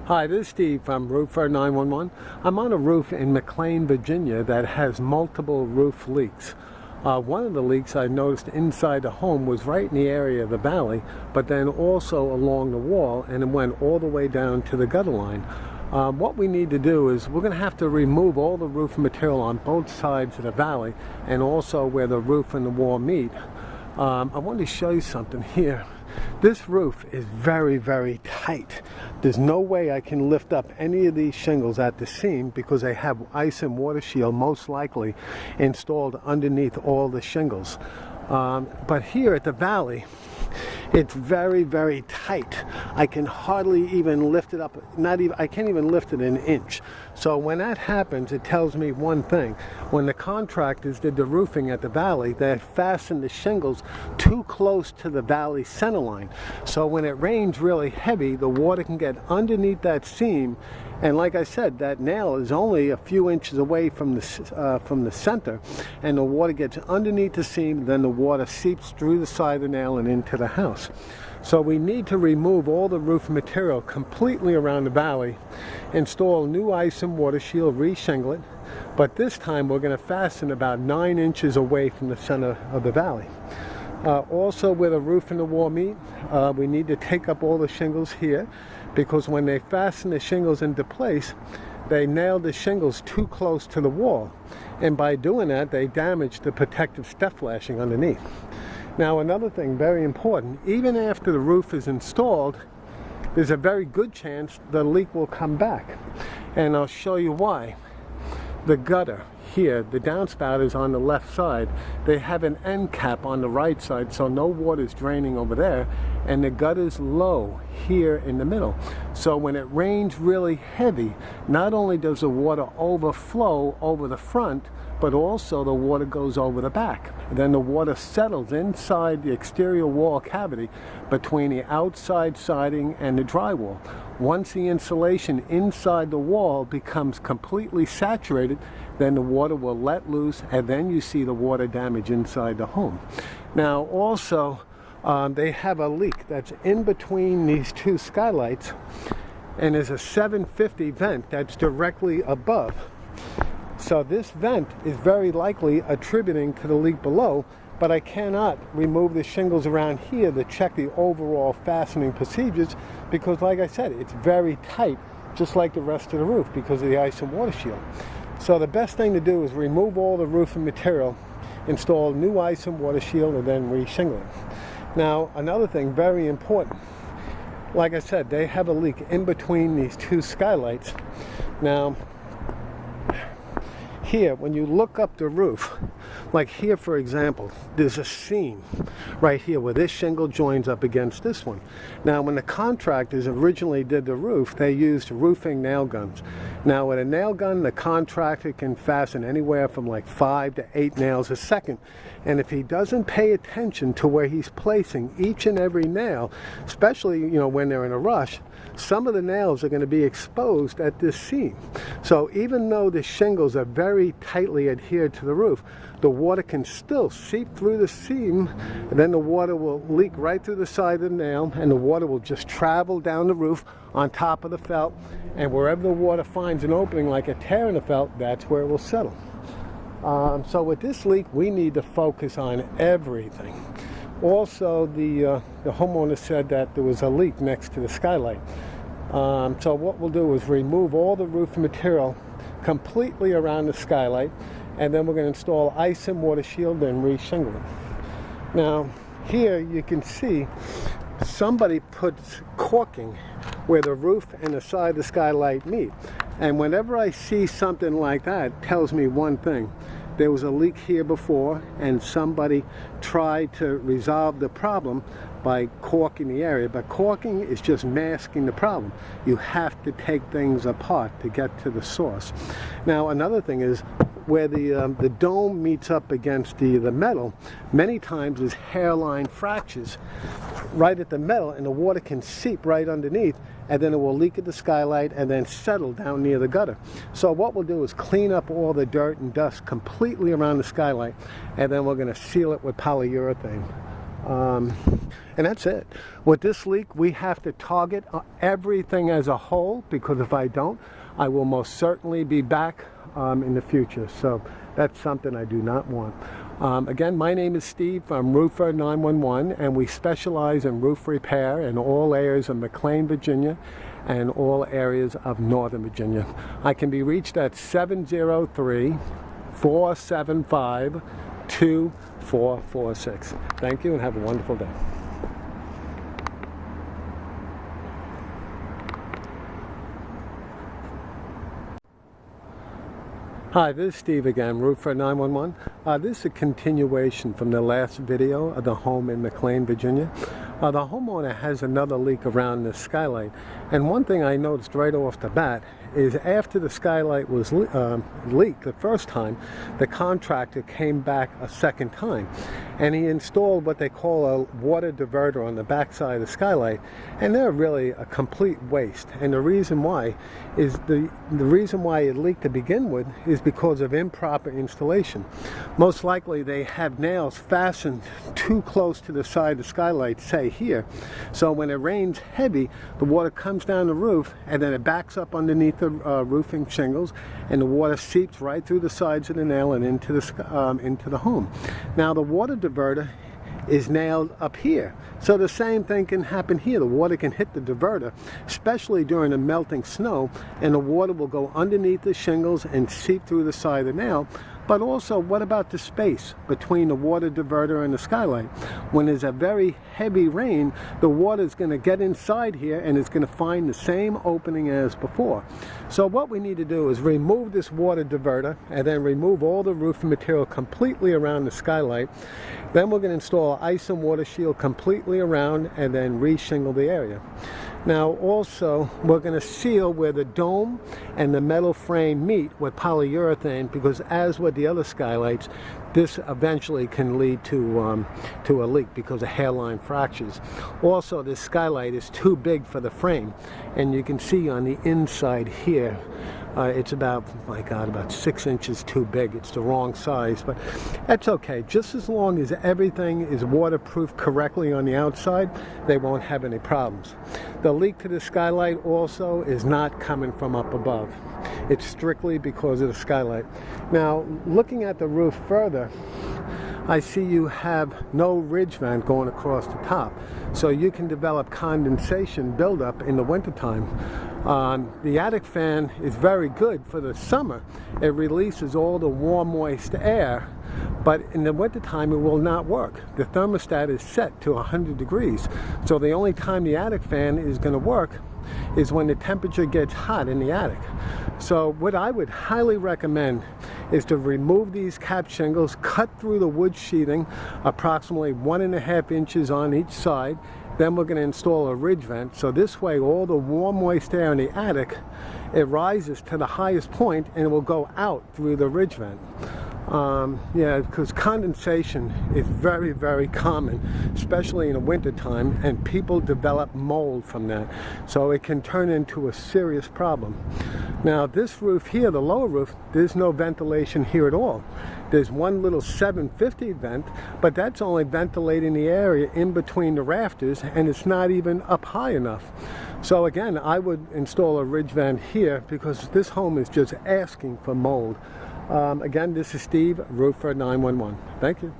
Hi, this is Steve from Roofer 911. I'm on a roof in McLean, Virginia that has multiple roof leaks. One of the leaks I noticed inside the home was right in the area of the valley, but then also along the wall, and it went all the way down to the gutter line. What we need to do is we're going to have to remove all the roof material on both sides of the valley and also where the roof and the wall meet. I want to show you something here. This roof is very, very tight. There's no way I can lift up any of these shingles at the seam because they have ice and water shield most likely installed underneath all the shingles. But here at the valley, it's very, very tight. I can hardly even lift it up. I can't even lift it an inch. So when that happens, it tells me one thing. When the contractors did the roofing at the valley, they fastened the shingles too close to the valley center line. So when it rains really heavy, the water can get underneath that seam. And like I said, that nail is only a few inches away from the center, and the water gets underneath the seam, then the water seeps through the side of the nail and into the house. So we need to remove all the roof material completely around the valley, install new ice and water shield, re-shingle it, but this time we're going to fasten about 9 inches away from the center of the valley. Also, where the roof and the wall meet, we need to take up all the shingles here, because when they fasten the shingles into place, they nail the shingles too close to the wall, and by doing that they damage the protective step flashing underneath. Now, another thing very important, even after the roof is installed, there's a very good chance the leak will come back, and I'll show you why. The gutter here, the downspout is on the left side. They have an end cap on the right side, so no water is draining over there, and the gutter's low here in the middle. So when it rains really heavy, not only does the water overflow over the front, but also the water goes over the back. Then the water settles inside the exterior wall cavity between the outside siding and the drywall. Once the insulation inside the wall becomes completely saturated, then the water will let loose, and then you see the water damage inside the home. Now also, they have a leak that's in between these two skylights, and there's a 750 vent that's directly above. So this vent is very likely attributing to the leak below, but I cannot remove the shingles around here to check the overall fastening procedures because, like I said, it's very tight, just like the rest of the roof because of the ice and water shield. So the best thing to do is remove all the roofing material, install new ice and water shield, and then re-shingle it. Now, another thing very important, like I said, they have a leak in between these two skylights. Now, here, when you look up the roof, like here for example, there's a seam right here where this shingle joins up against this one. Now when the contractors originally did the roof, they used roofing nail guns. Now with a nail gun, the contractor can fasten anywhere from like 5 to 8 nails a second. And if he doesn't pay attention to where he's placing each and every nail, especially when they're in a rush, some of the nails are going to be exposed at this seam. So even though the shingles are very tightly adhered to the roof, the water can still seep through the seam, and then the water will leak right through the side of the nail, and the water will just travel down the roof on top of the felt, and wherever the water finds an opening like a tear in the felt, that's where it will settle. So with this leak, we need to focus on everything. Also, the homeowner said that there was a leak next to the skylight. So what we'll do is remove all the roof material completely around the skylight, and then we're going to install ice and water shield and re-shingle it. Now, here you can see somebody puts caulking where the roof and the side of the skylight meet. And whenever I see something like that, it tells me one thing. There was a leak here before, and somebody tried to resolve the problem by caulking the area. But caulking is just masking the problem. You have to take things apart to get to the source. Now, another thing is where the dome meets up against the metal, many times there's hairline fractures right at the metal, and the water can seep right underneath, and then it will leak at the skylight and then settle down near the gutter. So what we'll do is clean up all the dirt and dust completely around the skylight, and then we're going to seal it with polyurethane. And that's it. With this leak, we have to target everything as a whole, because if I don't, I will most certainly be back in the future. So that's something I do not want. Again, my name is Steve. I'm Roofer 911, and we specialize in roof repair in all areas of McLean, Virginia, and all areas of Northern Virginia. I can be reached at 703-475-2446. Thank you and have a wonderful day. Hi, this is Steve again, Roofer 911. This is a continuation from the last video of the home in McLean, Virginia. The homeowner has another leak around the skylight, and one thing I noticed right off the bat is after the skylight was leaked the first time, the contractor came back a second time, and he installed what they call a water diverter on the back side of the skylight, and they're really a complete waste. And the reason why is the reason why it leaked to begin with is because of improper installation. Most likely they have nails fastened too close to the side of the skylight, say here, so when it rains heavy, the water comes down the roof and then it backs up underneath the roofing shingles, and the water seeps right through the sides of the nail and into the home. Now the water diverter is nailed up here, so the same thing can happen here. The water can hit the diverter, especially during the melting snow, and the water will go underneath the shingles and seep through the side of the nail. But also, what about the space between the water diverter and the skylight? When there's a very heavy rain, the water is going to get inside here and it's going to find the same opening as before. So what we need to do is remove this water diverter and then remove all the roofing material completely around the skylight. Then we're going to install an ice and water shield completely around and then re-shingle the area. Now also, we're going to seal where the dome and the metal frame meet with polyurethane, because as with the other skylights, this eventually can lead to a leak because of hairline fractures. Also, this skylight is too big for the frame, and you can see on the inside here, it's about, my God, about 6 inches too big. It's the wrong size, but that's okay. Just as long as everything is waterproof correctly on the outside, they won't have any problems. The leak to the skylight also is not coming from up above. It's strictly because of the skylight. Now, looking at the roof further, I see you have no ridge vent going across the top, so you can develop condensation buildup in the wintertime. The attic fan is very good for the summer. It releases all the warm, moist air, but in the wintertime it will not work. The thermostat is set to 100 degrees, so the only time the attic fan is going to work is when the temperature gets hot in the attic. So what I would highly recommend is to remove these cap shingles, cut through the wood sheathing approximately 1.5 inches on each side. Then we're going to install a ridge vent, so this way all the warm, moist air in the attic, it rises to the highest point and it will go out through the ridge vent. Yeah, because condensation is very, very common, especially in the wintertime, and people develop mold from that. So it can turn into a serious problem. Now this roof here, the lower roof, there's no ventilation here at all. There's one little 750 vent, but that's only ventilating the area in between the rafters, and it's not even up high enough. So again, I would install a ridge vent here because this home is just asking for mold. Again, this is Steve, Roofer 911. Thank you.